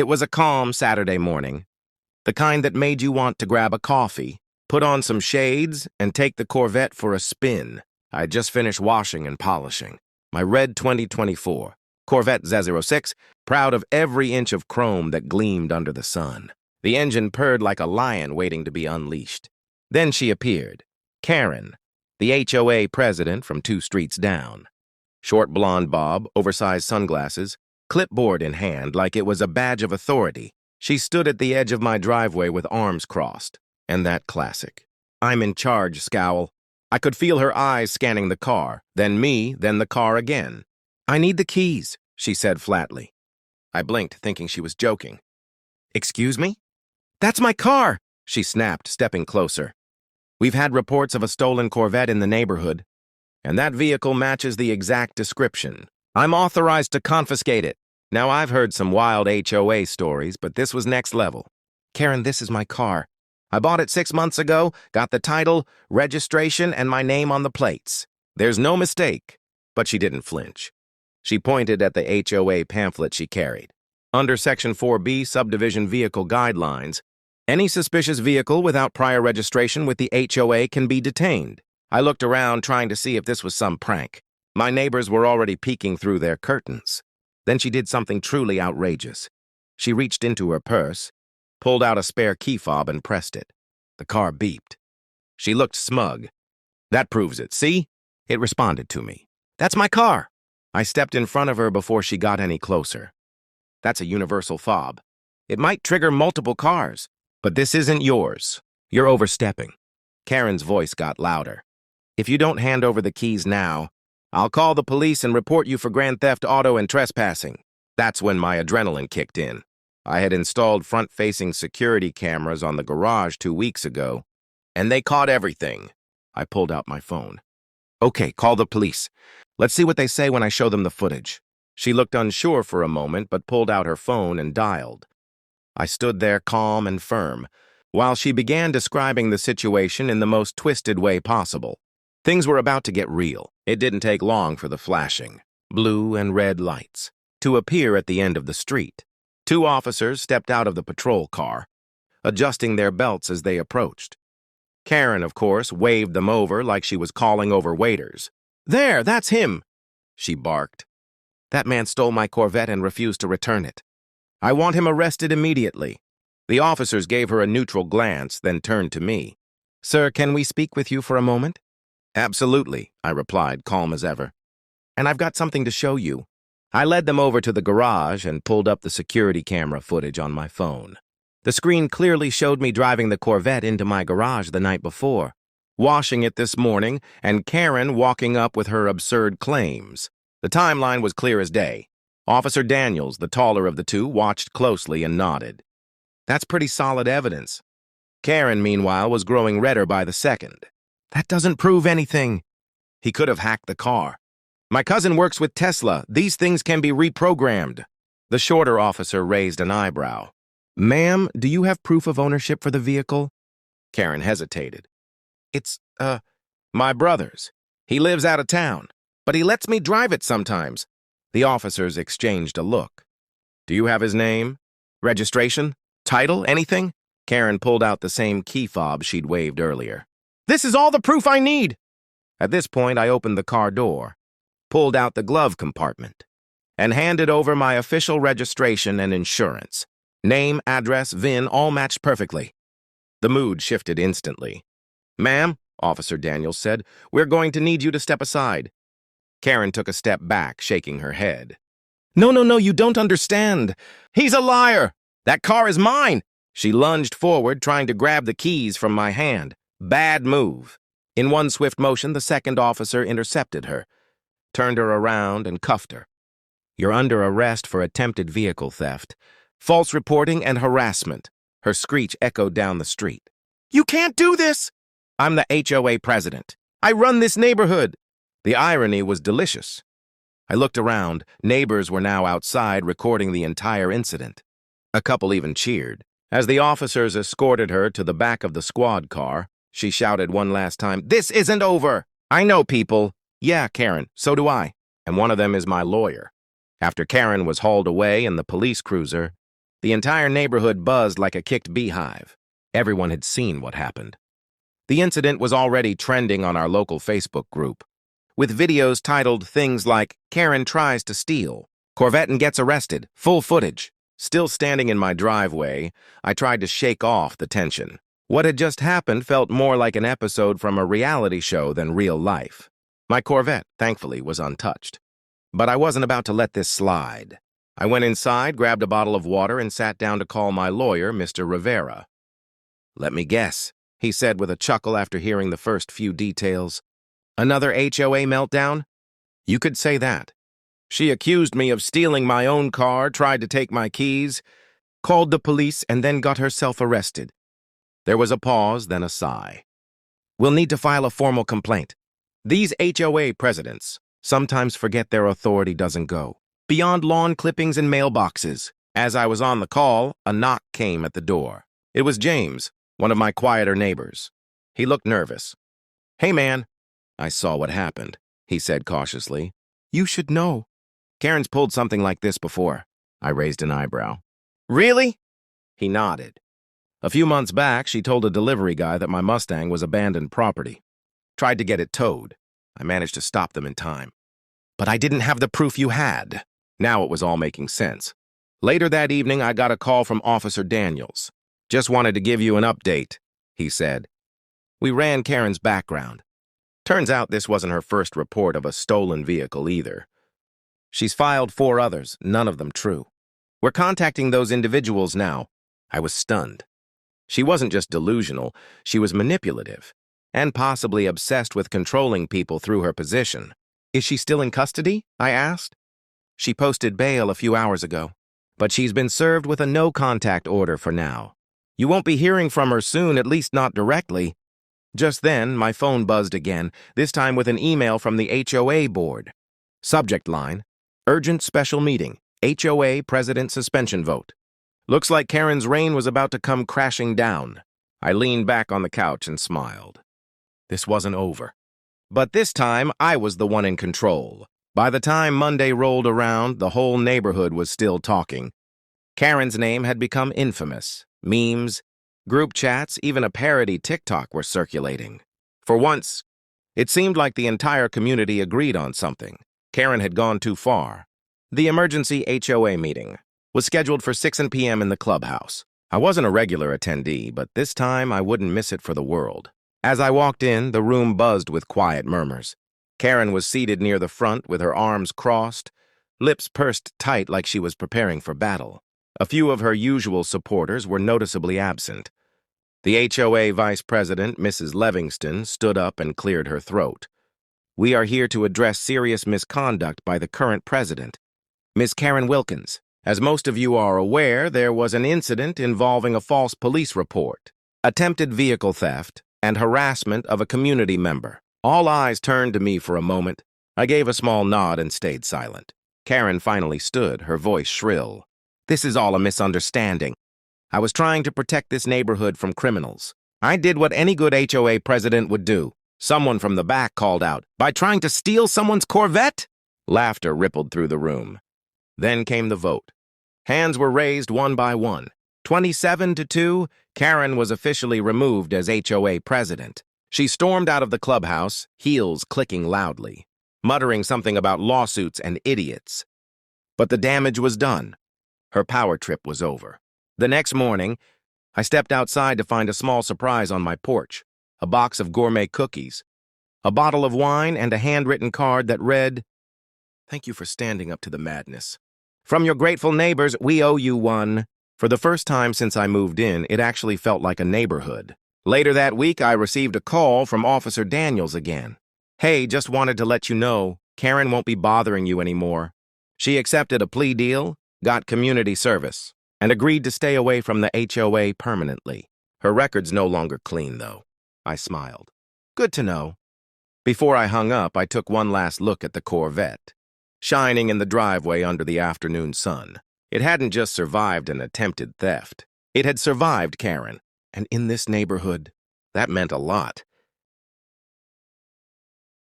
It was a calm Saturday morning, the kind that made you want to grab a coffee, put on some shades, and take the Corvette for a spin. I had just finished washing and polishing my red 2024 Corvette Z06, proud of every inch of chrome that gleamed under the sun. The engine purred like a lion waiting to be unleashed. Then she appeared, Karen, the HOA president from 2 streets down. Short blonde bob, oversized sunglasses, clipboard in hand like it was a badge of authority. She stood at the edge of my driveway with arms crossed, and that classic "I'm in charge" scowl. I could feel her eyes scanning the car, then me, then the car again. "I need the keys," she said flatly. I blinked, thinking she was joking. "Excuse me?" "That's my car," she snapped, stepping closer. "We've had reports of a stolen Corvette in the neighborhood, and that vehicle matches the exact description. I'm authorized to confiscate it." Now, I've heard some wild HOA stories, but this was next level. "Karen, this is my car. I bought it 6 months ago, got the title, registration, and my name on the plates. There's no mistake." But she didn't flinch. She pointed at the HOA pamphlet she carried. Under Section 4B Subdivision Vehicle Guidelines, any suspicious vehicle without prior registration with the HOA can be detained. I looked around, trying to see if this was some prank. My neighbors were already peeking through their curtains. Then she did something truly outrageous. She reached into her purse, pulled out a spare key fob, and pressed it. The car beeped. She looked smug. "That proves it, see?" It responded to me. "That's my car." I stepped in front of her before she got any closer. "That's a universal fob. It might trigger multiple cars, but this isn't yours. You're overstepping." Karen's voice got louder. "If you don't hand over the keys now, I'll call the police and report you for grand theft auto and trespassing." That's when my adrenaline kicked in. I had installed front-facing security cameras on the garage 2 weeks ago, and they caught everything. I pulled out my phone. "Okay, call the police. Let's see what they say when I show them the footage." She looked unsure for a moment, but pulled out her phone and dialed. I stood there calm and firm, while she began describing the situation in the most twisted way possible. Things were about to get real. It didn't take long for the flashing, blue and red lights to appear at the end of the street. 2 officers stepped out of the patrol car, adjusting their belts as they approached. Karen, of course, waved them over like she was calling over waiters. "There, that's him," she barked. "That man stole my Corvette and refused to return it. I want him arrested immediately." The officers gave her a neutral glance, then turned to me. "Sir, can we speak with you for a moment?" "Absolutely," I replied, calm as ever. "And I've got something to show you." I led them over to the garage and pulled up the security camera footage on my phone. The screen clearly showed me driving the Corvette into my garage the night before, washing it this morning, and Karen walking up with her absurd claims. The timeline was clear as day. Officer Daniels, the taller of the 2, watched closely and nodded. "That's pretty solid evidence." Karen, meanwhile, was growing redder by the second. "That doesn't prove anything." "He could have hacked the car. My cousin works with Tesla. These things can be reprogrammed." The shorter officer raised an eyebrow. "Ma'am, do you have proof of ownership for the vehicle?" Karen hesitated. It's my brother's. He lives out of town, but he lets me drive it sometimes." The officers exchanged a look. "Do you have his name? Registration? Title? Anything?" Karen pulled out the same key fob she'd waved earlier. "This is all the proof I need." At this point, I opened the car door, pulled out the glove compartment, and handed over my official registration and insurance. Name, address, VIN, all matched perfectly. The mood shifted instantly. "Ma'am," Officer Daniels said, "we're going to need you to step aside." Karen took a step back, shaking her head. No, you don't understand. He's a liar. That car is mine." She lunged forward, trying to grab the keys from my hand. Bad move. In one swift motion, the second officer intercepted her, turned her around, and cuffed her. "You're under arrest for attempted vehicle theft, false reporting, and harassment." Her screech echoed down the street. "You can't do this!" "I'm the HOA president. I run this neighborhood." The irony was delicious. I looked around. Neighbors were now outside, recording the entire incident. A couple even cheered. As the officers escorted her to the back of the squad car, she shouted one last time, "This isn't over! I know people." "Yeah, Karen, so do I. And one of them is my lawyer." After Karen was hauled away in the police cruiser, The entire neighborhood buzzed like a kicked beehive. Everyone had seen what happened. The incident was already trending on our local Facebook group, with videos titled things like, "Karen tries to steal," "Corvette and gets arrested," full footage. Still standing in my driveway, I tried to shake off the tension. What had just happened felt more like an episode from a reality show than real life. My Corvette, thankfully, was untouched. But I wasn't about to let this slide. I went inside, grabbed a bottle of water, and sat down to call my lawyer, Mr. Rivera. "Let me guess," he said with a chuckle after hearing the first few details. "Another HOA meltdown?" "You could say that. She accused me of stealing my own car, tried to take my keys, called the police, and then got herself arrested." There was a pause, then a sigh. "We'll need to file a formal complaint. These HOA presidents sometimes forget their authority doesn't go beyond lawn clippings and mailboxes." As I was on the call, a knock came at the door. It was James, one of my quieter neighbors. He looked nervous. "Hey, man." I saw what happened, he said cautiously. "You should know." "Karen's pulled something like this before." I raised an eyebrow. "Really?" He nodded. "A few months back, she told a delivery guy that my Mustang was abandoned property. Tried to get it towed. I managed to stop them in time. But I didn't have the proof you had." Now it was all making sense. "Later that evening, I got a call from Officer Daniels. "Just wanted to give you an update," he said. We ran Karen's background. Turns out this wasn't her first report of a stolen vehicle either. She's filed 4 others, none of them true. We're contacting those individuals now. I was stunned. She wasn't just delusional, she was manipulative, and possibly obsessed with controlling people through her position. "Is she still in custody?" I asked. "She posted bail a few hours ago, but she's been served with a no-contact order for now. You won't be hearing from her soon, at least not directly." Just then, my phone buzzed again, this time with an email from the HOA board. Subject line, "Urgent special meeting, HOA president suspension vote." Looks like Karen's reign was about to come crashing down. I leaned back on the couch and smiled. This wasn't over. But this time, I was the one in control. By the time Monday rolled around, the whole neighborhood was still talking. Karen's name had become infamous. Memes, group chats, even a parody TikTok were circulating. For once, it seemed like the entire community agreed on something. Karen had gone too far. The emergency HOA meeting was scheduled for 6 p.m. in the clubhouse. I wasn't a regular attendee, but this time I wouldn't miss it for the world. As I walked in, the room buzzed with quiet murmurs. Karen was seated near the front with her arms crossed, lips pursed tight like she was preparing for battle. A few of her usual supporters were noticeably absent. The HOA vice president, Mrs. Livingston, stood up and cleared her throat. "We are here to address serious misconduct by the current president, Ms. Karen Wilkins. As most of you are aware, there was an incident involving a false police report, attempted vehicle theft, and harassment of a community member." All eyes turned to me for a moment. I gave a small nod and stayed silent. Karen finally stood, her voice shrill. "This is all a misunderstanding. I was trying to protect this neighborhood from criminals. I did what any good HOA president would do." Someone from the back called out, "By trying to steal someone's Corvette?" Laughter rippled through the room. Then came the vote. Hands were raised one by one. 27-2, Karen was officially removed as HOA president. She stormed out of the clubhouse, heels clicking loudly, muttering something about lawsuits and idiots. But the damage was done. Her power trip was over. The next morning, I stepped outside to find a small surprise on my porch, a box of gourmet cookies, a bottle of wine, and a handwritten card that read, "Thank you for standing up to the madness. From your grateful neighbors, we owe you one." For the first time since I moved in, it actually felt like a neighborhood. Later that week, I received a call from Officer Daniels again. "Hey, just wanted to let you know, Karen won't be bothering you anymore. She accepted a plea deal, got community service, and agreed to stay away from the HOA permanently. Her record's no longer clean, though." I smiled. "Good to know." Before I hung up, I took one last look at the Corvette, shining in the driveway under the afternoon sun. It hadn't just survived an attempted theft. It had survived Karen, and in this neighborhood, that meant a lot.